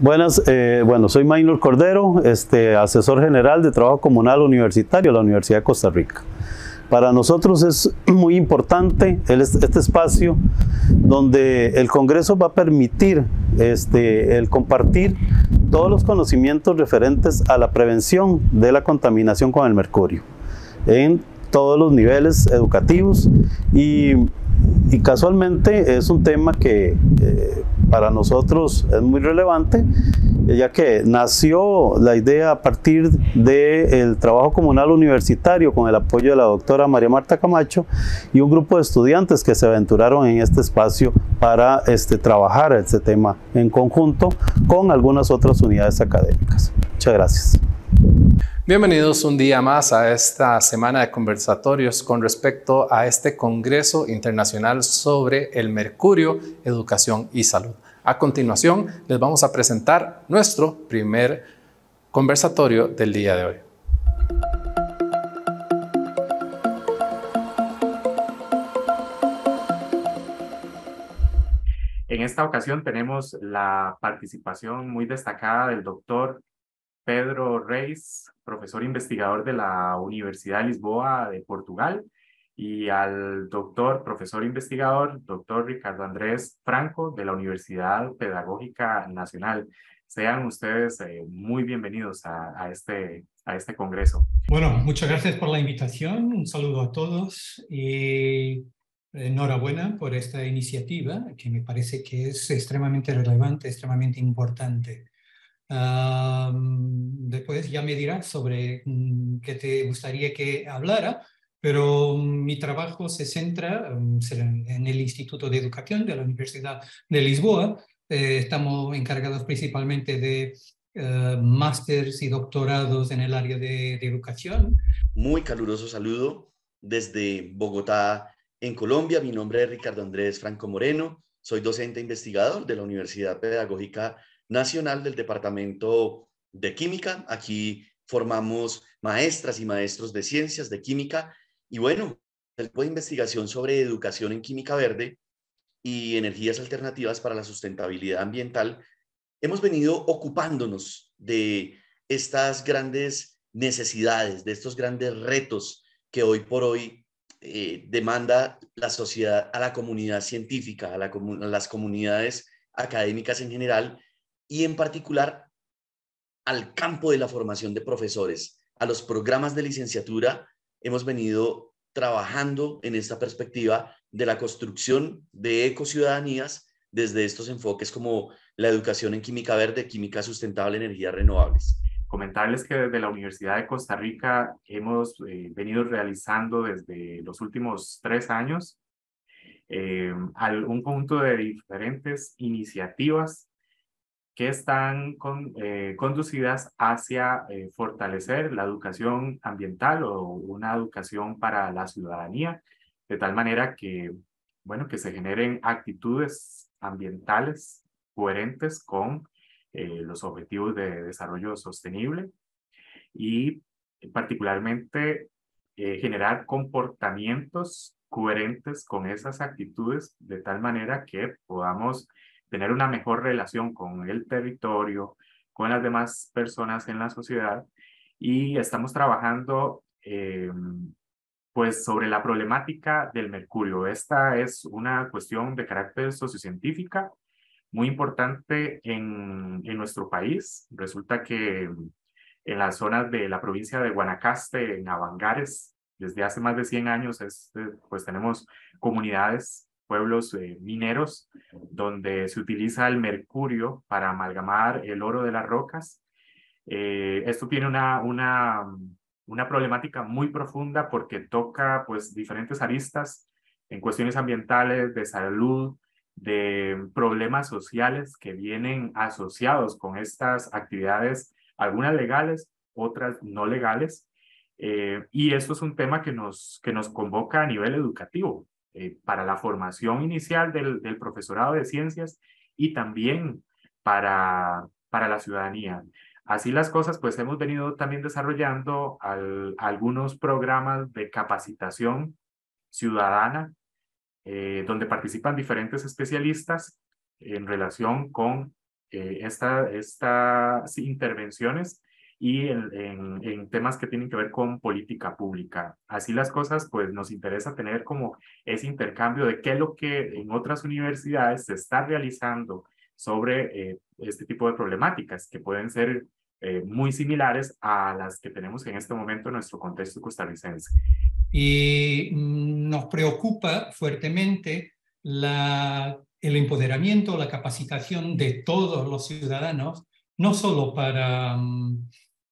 Bueno, soy Maynor Cordero, asesor general de trabajo comunal universitario de la Universidad de Costa Rica. Para nosotros es muy importante este espacio donde el Congreso va a permitir el compartir todos los conocimientos referentes a la prevención de la contaminación con el mercurio en todos los niveles educativos y casualmente es un tema que para nosotros es muy relevante, ya que nació la idea a partir del trabajo comunal universitario con el apoyo de la doctora María Marta Camacho y un grupo de estudiantes que se aventuraron en este espacio para trabajar este tema en conjunto con algunas otras unidades académicas. Muchas gracias. Bienvenidos un día más a esta semana de conversatorios con respecto a este Congreso Internacional sobre el Mercurio, Educación y Salud. A continuación, les vamos a presentar nuestro primer conversatorio del día de hoy. En esta ocasión tenemos la participación muy destacada del doctor Pedro Reis, profesor investigador de la Universidad de Lisboa de Portugal, y al profesor investigador, doctor Ricardo Andrés Franco, de la Universidad Pedagógica Nacional. Sean ustedes muy bienvenidos a este congreso. Bueno, muchas gracias por la invitación, un saludo a todos y enhorabuena por esta iniciativa que me parece que es extremadamente relevante, extremadamente importante. Después ya me dirás sobre qué te gustaría que hablara, pero mi trabajo se centra en el Instituto de Educación de la Universidad de Lisboa. Estamos encargados principalmente de másters y doctorados en el área de educación. Muy caluroso saludo desde Bogotá, en Colombia. Mi nombre es Ricardo Andrés Franco Moreno. Soy docente investigador de la Universidad Pedagógica Nacional del Departamento de Química. Aquí formamos maestras y maestros de ciencias de química y bueno, el grupo de investigación sobre educación en química verde y energías alternativas para la sustentabilidad ambiental. Hemos venido ocupándonos de estas grandes necesidades, de estos grandes retos que hoy por hoy demanda la sociedad a la comunidad científica, a las comunidades académicas en general, y en particular al campo de la formación de profesores, a los programas de licenciatura. Hemos venido trabajando en esta perspectiva de la construcción de ecociudadanías desde estos enfoques como la educación en química verde, química sustentable, energías renovables. Comentarles que desde la Universidad de Costa Rica hemos venido realizando desde los últimos 3 años un conjunto de diferentes iniciativas que están conducidas hacia fortalecer la educación ambiental o una educación para la ciudadanía, de tal manera que, bueno, que se generen actitudes ambientales coherentes con los objetivos de desarrollo sostenible y particularmente generar comportamientos coherentes con esas actitudes de tal manera que podamos tener una mejor relación con el territorio, con las demás personas en la sociedad, y estamos trabajando pues sobre la problemática del mercurio. Esta es una cuestión de carácter sociocientífica muy importante en nuestro país. Resulta que en las zonas de la provincia de Guanacaste, en Avangares, desde hace más de 100 años, pues tenemos comunidades, pueblos mineros, donde se utiliza el mercurio para amalgamar el oro de las rocas. Esto tiene una problemática muy profunda porque toca pues diferentes aristas en cuestiones ambientales, de salud, de problemas sociales que vienen asociados con estas actividades, algunas legales, otras no legales. Y esto es un tema que nos convoca a nivel educativo para la formación inicial del profesorado de ciencias y también para la ciudadanía. Así las cosas, pues hemos venido también desarrollando algunos programas de capacitación ciudadana donde participan diferentes especialistas en relación con estas intervenciones y en temas que tienen que ver con política pública. Así las cosas, pues nos interesa tener como ese intercambio de qué es lo que en otras universidades se está realizando sobre este tipo de problemáticas que pueden ser muy similares a las que tenemos en este momento en nuestro contexto costarricense. Y nos preocupa fuertemente el empoderamiento, la capacitación de todos los ciudadanos, no solo para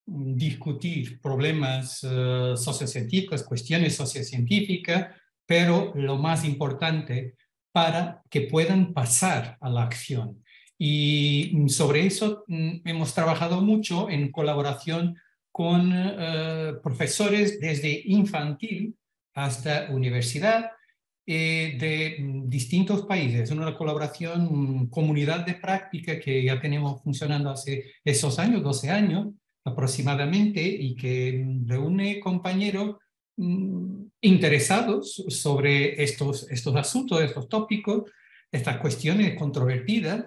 discutir problemas sociocientíficos, cuestiones sociocientíficas, pero lo más importante, para que puedan pasar a la acción. Y sobre eso hemos trabajado mucho en colaboración con profesores desde infantil hasta universidad de distintos países. Una colaboración, comunidad de práctica que ya tenemos funcionando hace esos años, 12 años aproximadamente, y que reúne compañeros interesados sobre estos asuntos, estos tópicos, estas cuestiones controvertidas,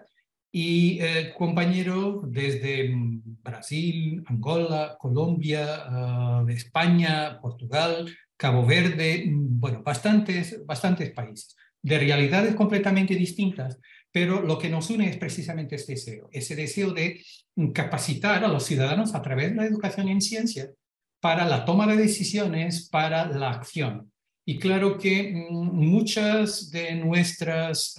y compañeros desde Brasil, Angola, Colombia, de España, Portugal, Cabo Verde, bueno, bastantes países, de realidades completamente distintas, pero lo que nos une es precisamente ese deseo de capacitar a los ciudadanos a través de la educación en ciencia para la toma de decisiones, para la acción. Y claro que muchas de nuestras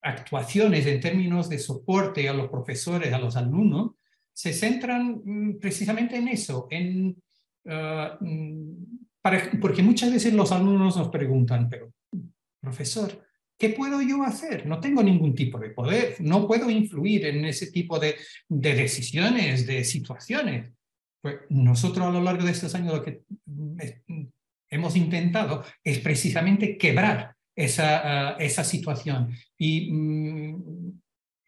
actuaciones en términos de soporte a los profesores, a los alumnos, se centran precisamente en eso, porque muchas veces los alumnos nos preguntan, pero profesor, ¿qué puedo yo hacer? No tengo ningún tipo de poder, no puedo influir en ese tipo de decisiones, de situaciones. Pues nosotros a lo largo de estos años lo que hemos intentado es precisamente quebrar esa situación y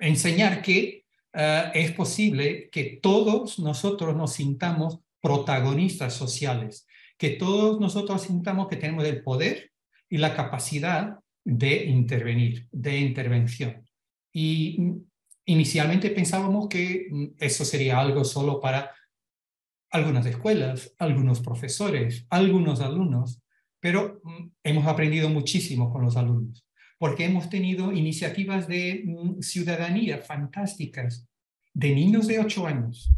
enseñar que es posible que todos nosotros nos sintamos protagonistas sociales, que todos nosotros sintamos que tenemos el poder y la capacidad de intervenir, de intervención. Y inicialmente pensábamos que eso sería algo solo para algunas escuelas, algunos profesores, algunos alumnos, pero hemos aprendido muchísimo con los alumnos, porque hemos tenido iniciativas de ciudadanía fantásticas, de niños de 8 años,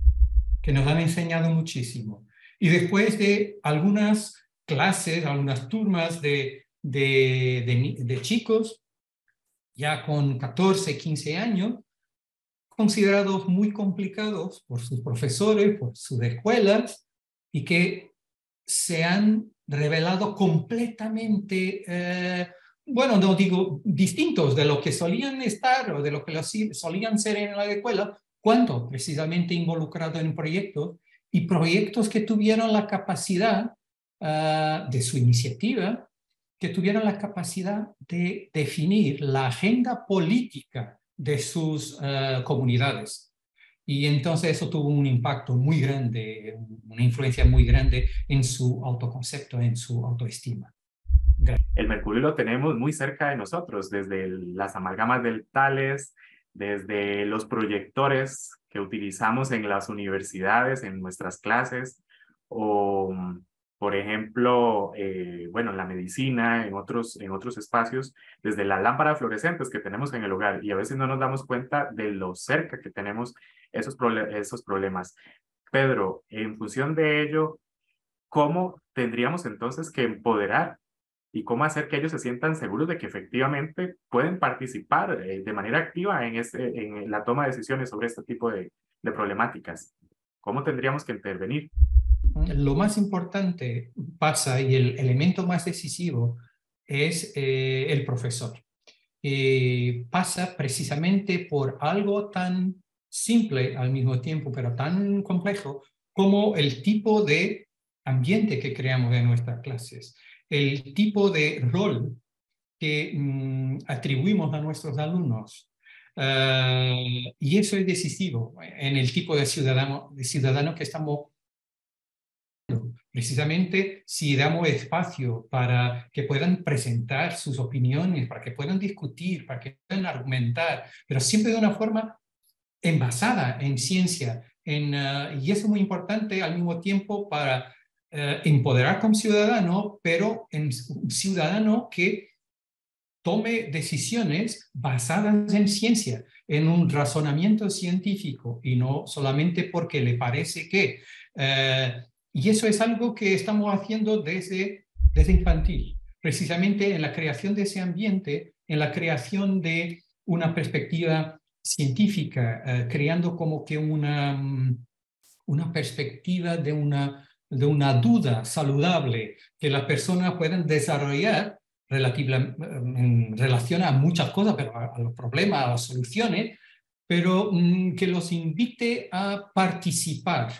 que nos han enseñado muchísimo. Y después de algunas clases, algunas turmas de chicos, ya con 14, 15 años, considerados muy complicados por sus profesores, por sus escuelas, y que se han revelado completamente, bueno, no digo distintos de lo que solían estar o de lo que solían ser en la escuela, cuando precisamente involucrados en proyectos, y proyectos que tuvieron la capacidad de su iniciativa, que tuvieron la capacidad de definir la agenda política de sus comunidades. Y entonces eso tuvo un impacto muy grande, una influencia muy grande en su autoconcepto, en su autoestima. Gracias. El mercurio lo tenemos muy cerca de nosotros, desde las amalgamas dentales, desde los proyectores que utilizamos en las universidades, en nuestras clases, o por ejemplo, bueno, en la medicina, en otros espacios, desde las lámparas fluorescentes que tenemos en el hogar, y a veces no nos damos cuenta de lo cerca que tenemos esos problemas. Pedro, en función de ello, ¿cómo tendríamos entonces que empoderar y cómo hacer que ellos se sientan seguros de que efectivamente pueden participar de manera activa en la toma de decisiones sobre este tipo de problemáticas? ¿Cómo tendríamos que intervenir? Lo más importante pasa, y el elemento más decisivo es el profesor. Pasa precisamente por algo tan simple al mismo tiempo, pero tan complejo, como el tipo de ambiente que creamos en nuestras clases, el tipo de rol que atribuimos a nuestros alumnos. Y eso es decisivo en el tipo de ciudadano que estamos. Precisamente si damos espacio para que puedan presentar sus opiniones, para que puedan discutir, para que puedan argumentar, pero siempre de una forma envasada en ciencia. Y eso es muy importante al mismo tiempo para empoderar como ciudadano, pero en un ciudadano que tome decisiones basadas en ciencia, en un razonamiento científico y no solamente porque le parece que. Y eso es algo que estamos haciendo desde infantil, precisamente en la creación de ese ambiente, en la creación de una perspectiva científica, creando como que una perspectiva de una duda saludable que las personas puedan desarrollar en relación a muchas cosas, pero a los problemas, a las soluciones, pero que los invite a participar,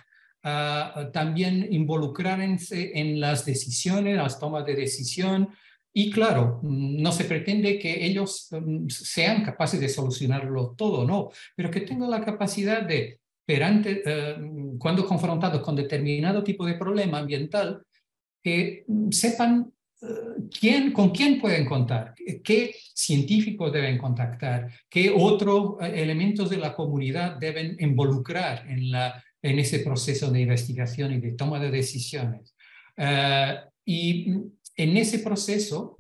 a también involucrarse en las decisiones, las tomas de decisión. Y claro, no se pretende que ellos sean capaces de solucionarlo todo, no, pero que tengan la capacidad de, cuando confrontados con determinado tipo de problema ambiental, que sepan con quién pueden contar, qué científicos deben contactar, qué otros elementos de la comunidad deben involucrar en ese proceso de investigación y de toma de decisiones. Y en ese proceso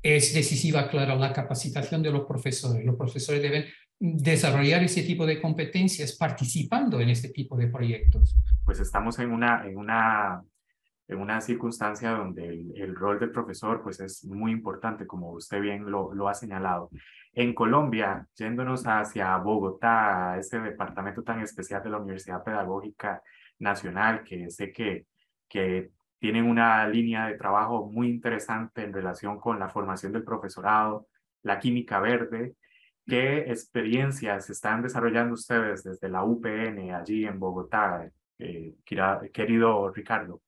es decisiva, claro, la capacitación de los profesores. Los profesores deben desarrollar ese tipo de competencias participando en este tipo de proyectos. Pues estamos en una circunstancia donde el rol del profesor pues es muy importante, como usted bien lo ha señalado. En Colombia, yéndonos hacia Bogotá, este departamento tan especial de la Universidad Pedagógica Nacional, que sé que tienen una línea de trabajo muy interesante en relación con la formación del profesorado, la química verde. ¿Qué experiencias están desarrollando ustedes desde la UPN allí en Bogotá, querido Ricardo?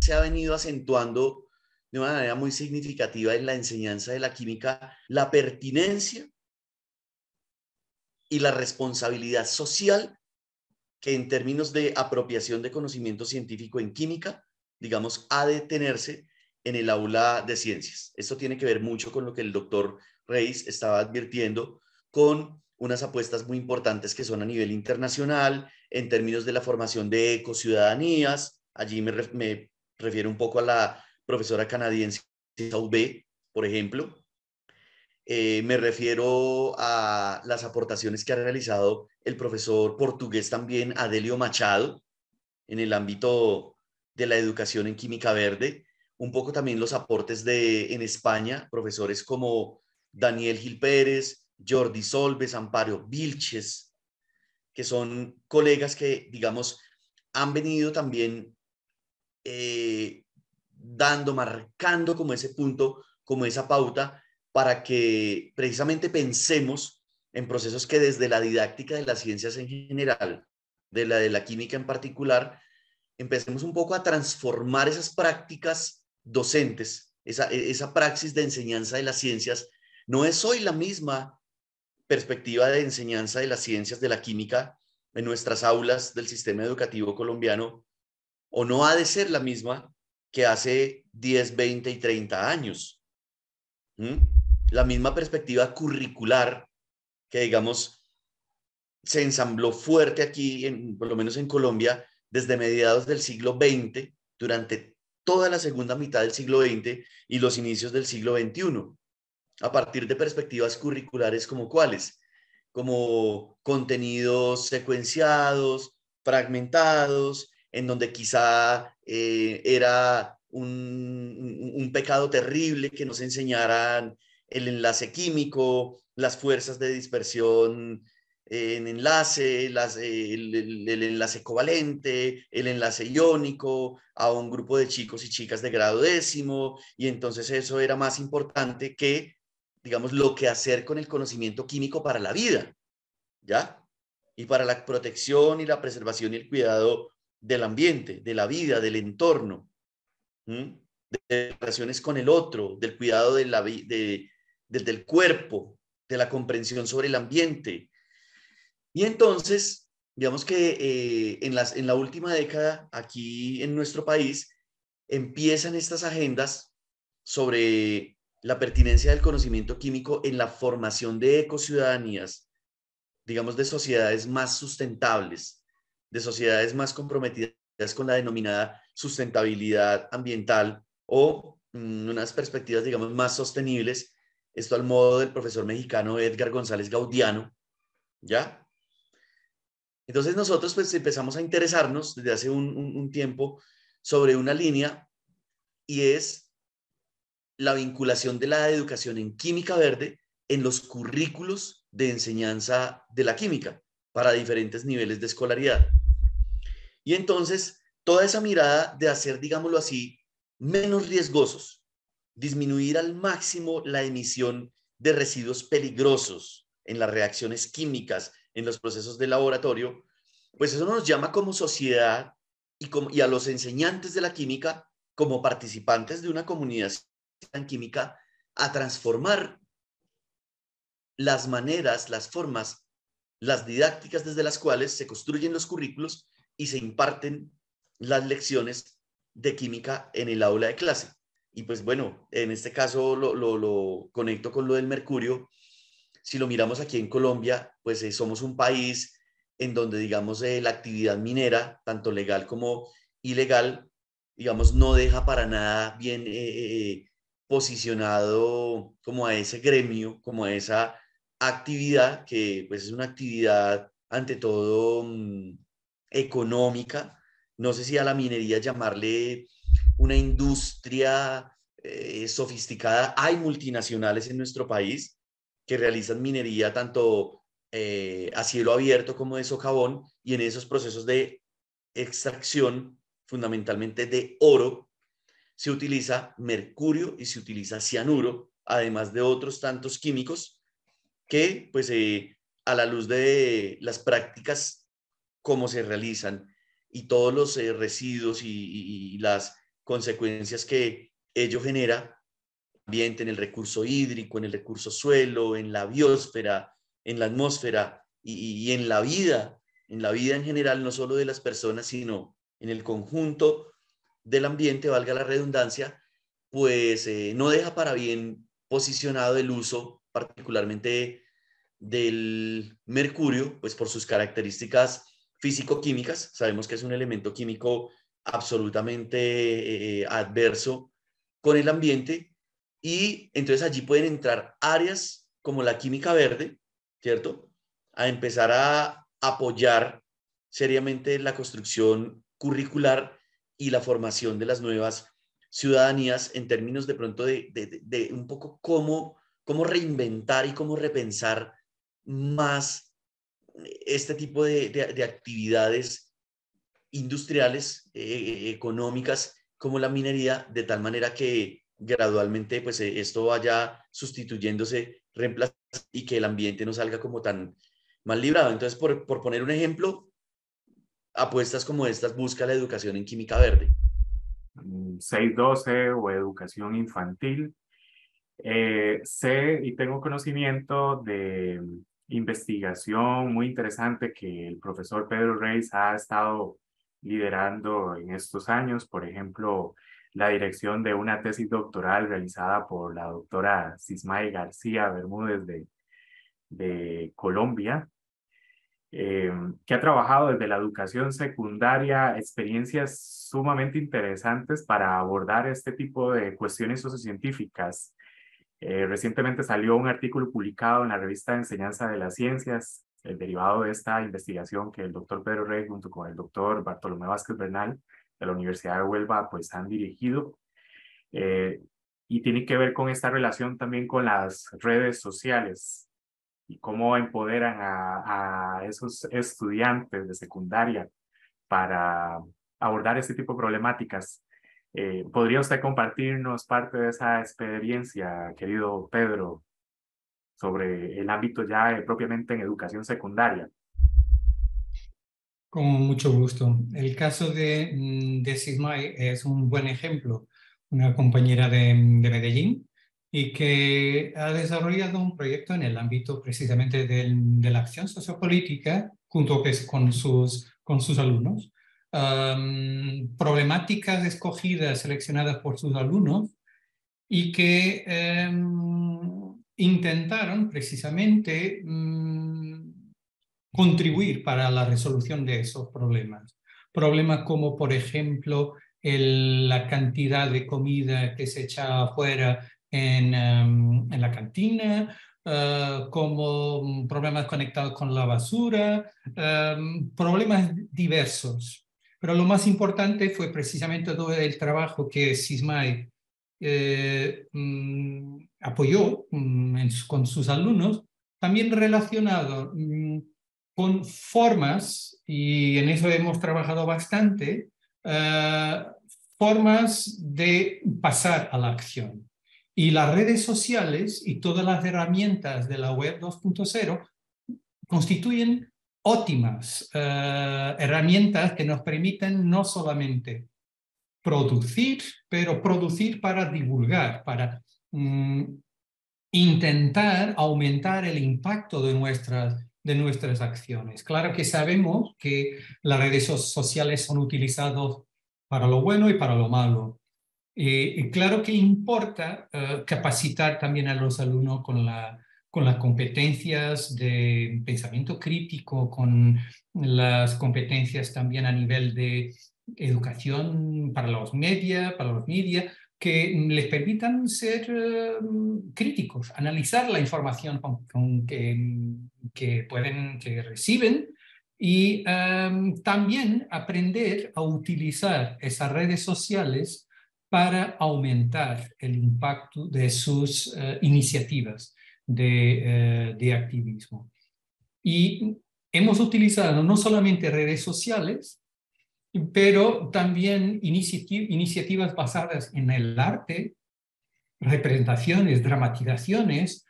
Se ha venido acentuando de una manera muy significativa en la enseñanza de la química la pertinencia y la responsabilidad social que en términos de apropiación de conocimiento científico en química, digamos, ha de tenerse en el aula de ciencias. Esto tiene que ver mucho con lo que el doctor Reis estaba advirtiendo, con unas apuestas muy importantes que son a nivel internacional, en términos de la formación de ecociudadanías. Allí me refiero un poco a la profesora canadiense Saubé, por ejemplo. Me refiero a las aportaciones que ha realizado el profesor portugués también, Adelio Machado, en el ámbito de la educación en química verde. Un poco también los aportes en España, profesores como Daniel Gil Pérez, Jordi Solves, Amparo Vilches, que son colegas que, digamos, han venido también marcando como ese punto, como esa pauta, para que precisamente pensemos en procesos que desde la didáctica de las ciencias en general, de la química en particular, empecemos un poco a transformar esas prácticas docentes, esa praxis de enseñanza de las ciencias. No es hoy la misma perspectiva de enseñanza de las ciencias de la química en nuestras aulas del sistema educativo colombiano, o no ha de ser la misma que hace 10, 20 y 30 años. La misma perspectiva curricular que, digamos, se ensambló fuerte aquí, por lo menos en Colombia, desde mediados del siglo XX, durante toda la segunda mitad del siglo XX y los inicios del siglo XXI, a partir de perspectivas curriculares como cuáles, como contenidos secuenciados, fragmentados, en donde quizá era un pecado terrible que nos enseñaran el enlace químico, las fuerzas de dispersión en enlace, el enlace covalente, el enlace iónico a un grupo de chicos y chicas de grado décimo, y entonces eso era más importante que, digamos, lo que hacer con el conocimiento químico para la vida, ¿ya? Y para la protección y la preservación y el cuidado del ambiente, de la vida, del entorno, de relaciones con el otro, del cuidado del cuerpo, de la comprensión sobre el ambiente. Y entonces digamos que en la última década, aquí en nuestro país, empiezan estas agendas sobre la pertinencia del conocimiento químico en la formación de ecociudadanías, digamos, de sociedades más sustentables, de sociedades más comprometidas con la denominada sustentabilidad ambiental o unas perspectivas, digamos, más sostenibles. Esto al modo del profesor mexicano Edgar González Gaudiano, ¿ya? Entonces nosotros pues empezamos a interesarnos desde hace un tiempo sobre una línea y es la vinculación de la educación en química verde en los currículos de enseñanza de la química para diferentes niveles de escolaridad. Y entonces, toda esa mirada de hacer, digámoslo así, menos riesgosos, disminuir al máximo la emisión de residuos peligrosos en las reacciones químicas, en los procesos de laboratorio, pues eso nos llama como sociedad y a los enseñantes de la química como participantes de una comunidad química a transformar las maneras, las formas, las didácticas desde las cuales se construyen los currículos y se imparten las lecciones de química en el aula de clase. Y pues bueno, en este caso lo conecto con lo del mercurio. Si lo miramos aquí en Colombia, pues somos un país en donde, digamos, la actividad minera, tanto legal como ilegal, digamos, no deja para nada bien posicionado como a ese gremio, como a esa actividad que pues es una actividad ante todo económica. No sé si a la minería llamarle una industria sofisticada. Hay multinacionales en nuestro país que realizan minería tanto a cielo abierto como de socavón, y en esos procesos de extracción, fundamentalmente de oro, se utiliza mercurio y se utiliza cianuro, además de otros tantos químicos que, pues, a la luz de las prácticas, cómo se realizan y todos los residuos y las consecuencias que ello genera, ambiente, en el recurso hídrico, en el recurso suelo, en la biosfera, en la atmósfera y en la vida en general, no solo de las personas, sino en el conjunto del ambiente, valga la redundancia, pues no deja para bien posicionado el uso, particularmente del mercurio, pues por sus características físico-químicas. Sabemos que es un elemento químico absolutamente adverso con el ambiente, y entonces allí pueden entrar áreas como la química verde, ¿cierto? A empezar a apoyar seriamente la construcción curricular y la formación de las nuevas ciudadanías en términos de pronto de un poco cómo reinventar y cómo repensar más este tipo de actividades industriales, económicas, como la minería, de tal manera que gradualmente pues esto vaya sustituyéndose, reemplazando, y que el ambiente no salga como tan mal librado. Entonces, por poner un ejemplo, apuestas como estas busca la educación en química verde. 612 o educación infantil. Sé y tengo conocimiento de investigación muy interesante que el profesor Pedro Reis ha estado liderando en estos años. Por ejemplo, la dirección de una tesis doctoral realizada por la doctora Cismay García Bermúdez de Colombia, que ha trabajado desde la educación secundaria experiencias sumamente interesantes para abordar este tipo de cuestiones sociocientíficas. Recientemente salió un artículo publicado en la revista de Enseñanza de las Ciencias, el derivado de esta investigación que el doctor Pedro Rey junto con el doctor Bartolomé Vázquez Bernal de la Universidad de Huelva pues han dirigido, y tiene que ver con esta relación también con las redes sociales y cómo empoderan a esos estudiantes de secundaria para abordar este tipo de problemáticas. ¿Podría usted compartirnos parte de esa experiencia, querido Pedro, sobre el ámbito ya propiamente en educación secundaria? Con mucho gusto. El caso de Cismay es un buen ejemplo, una compañera de Medellín, y que ha desarrollado un proyecto en el ámbito precisamente de la acción sociopolítica junto con sus alumnos. Problemáticas escogidas, seleccionadas por sus alumnos y que intentaron precisamente contribuir para la resolución de esos problemas. Problemas como, por ejemplo, la cantidad de comida que se echa afuera en la cantina, como problemas conectados con la basura, problemas diversos. Pero lo más importante fue precisamente todo el trabajo que SISMAE apoyó con sus alumnos, también relacionado con formas, y en eso hemos trabajado bastante, formas de pasar a la acción. Y las redes sociales y todas las herramientas de la web 2.0 constituyen óptimas herramientas que nos permiten no solamente producir, pero producir para divulgar, para intentar aumentar el impacto de nuestras acciones. Claro que sabemos que las redes sociales son utilizadas para lo bueno y para lo malo. Y claro que importa capacitar también a los alumnos con las competencias de pensamiento crítico, con las competencias también a nivel de educación para los media, que les permitan ser críticos, analizar la información que reciben y también aprender a utilizar esas redes sociales para aumentar el impacto de sus iniciativas de activismo. Y hemos utilizado no solamente redes sociales, pero también iniciativas basadas en el arte, representaciones, dramatizaciones,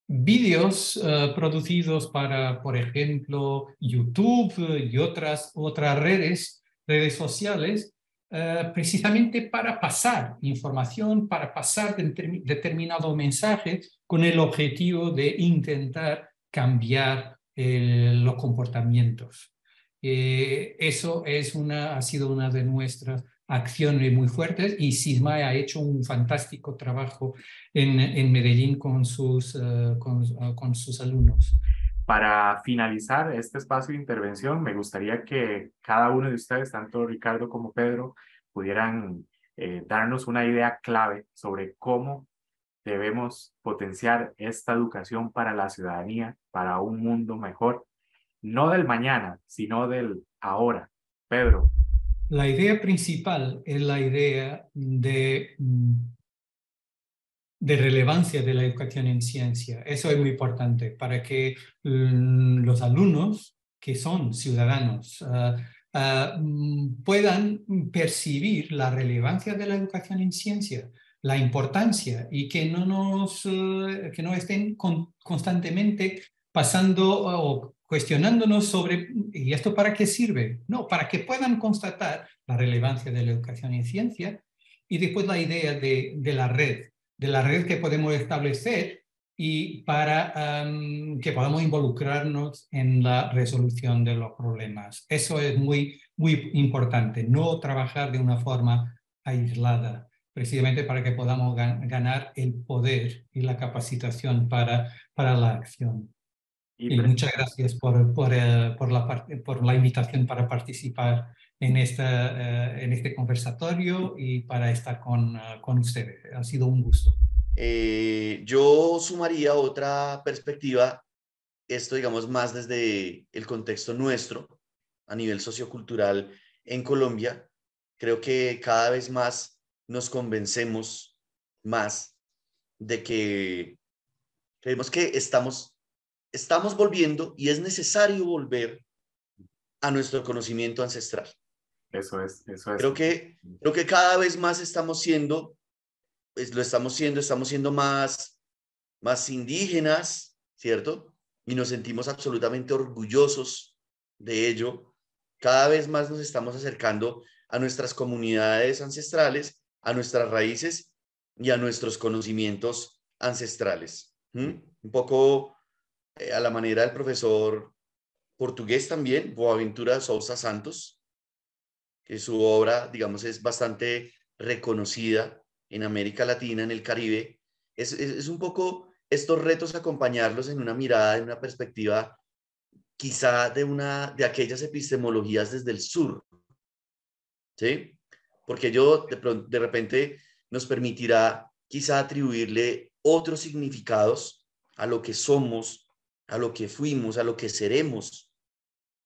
vídeos producidos para, por ejemplo, YouTube y otras redes sociales, precisamente para pasar información, para pasar determinado mensaje con el objetivo de intentar cambiar los comportamientos. Eso ha sido una de nuestras acciones muy fuertes y SISMAE ha hecho un fantástico trabajo en Medellín con sus alumnos. Para finalizar este espacio de intervención, me gustaría que cada uno de ustedes, tanto Ricardo como Pedro, pudieran darnos una idea clave sobre cómo debemos potenciar esta educación para la ciudadanía, para un mundo mejor, no del mañana, sino del ahora. Pedro. La idea principal es la idea de relevancia de la educación en ciencia. Eso es muy importante para que los alumnos, que son ciudadanos, puedan percibir la relevancia de la educación en ciencia, la importancia, y que no estén constantemente pasando o cuestionándonos sobre ¿y esto para qué sirve? No, para que puedan constatar la relevancia de la educación en ciencia. Y después la idea de la red que podemos establecer y para que podamos involucrarnos en la resolución de los problemas. Eso es muy, muy importante, no trabajar de una forma aislada, precisamente para que podamos ganar el poder y la capacitación para la acción. Y muchas gracias por la invitación para participar en este conversatorio y para estar con ustedes. Ha sido un gusto. Yo sumaría otra perspectiva, esto digamos más desde el contexto nuestro, a nivel sociocultural en Colombia. Creo que cada vez más nos convencemos más de que creemos que estamos volviendo y es necesario volver a nuestro conocimiento ancestral. Eso es. Creo que cada vez más estamos siendo más indígenas, ¿cierto? Y nos sentimos absolutamente orgullosos de ello. Cada vez más nos estamos acercando a nuestras comunidades ancestrales, a nuestras raíces y a nuestros conocimientos ancestrales. Un poco a la manera del profesor portugués también, Boaventura Sousa Santos, que su obra, digamos, es bastante reconocida en América Latina, en el Caribe. Es un poco estos retos acompañarlos en una mirada, en una perspectiva quizá de aquellas epistemologías desde el sur, ¿sí? Porque de repente nos permitirá quizá atribuirle otros significados a lo que somos, a lo que fuimos, a lo que seremos.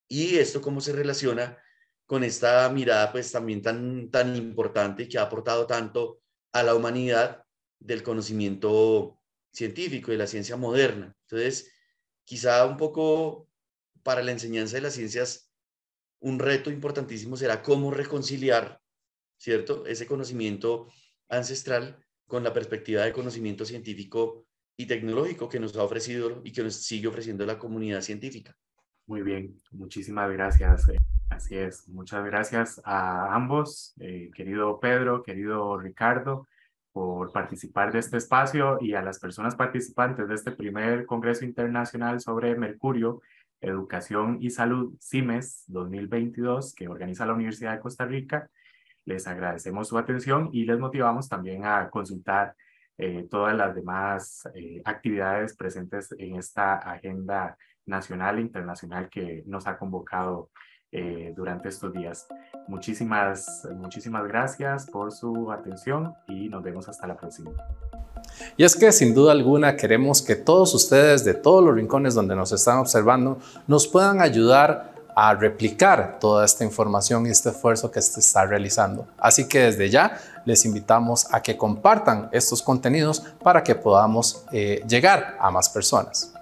Y esto cómo se relaciona con esta mirada pues también tan importante que ha aportado tanto a la humanidad del conocimiento científico y de la ciencia moderna. Entonces, quizá un poco para la enseñanza de las ciencias, un reto importantísimo será cómo reconciliar, ¿cierto?, ese conocimiento ancestral con la perspectiva de conocimiento científico y tecnológico que nos ha ofrecido y que nos sigue ofreciendo la comunidad científica. Muy bien, muchísimas gracias. Así es, muchas gracias a ambos, querido Pedro, querido Ricardo, por participar de este espacio, y a las personas participantes de este primer Congreso Internacional sobre Mercurio, Educación y Salud, CIMES 2022, que organiza la Universidad de Costa Rica. Les agradecemos su atención y les motivamos también a consultar todas las demás actividades presentes en esta agenda nacional e internacional que nos ha convocado durante estos días. Muchísimas gracias por su atención y nos vemos hasta la próxima. Y es que sin duda alguna queremos que todos ustedes de todos los rincones donde nos están observando nos puedan ayudar a replicar toda esta información y este esfuerzo que se está realizando. Así que desde ya les invitamos a que compartan estos contenidos para que podamos llegar a más personas.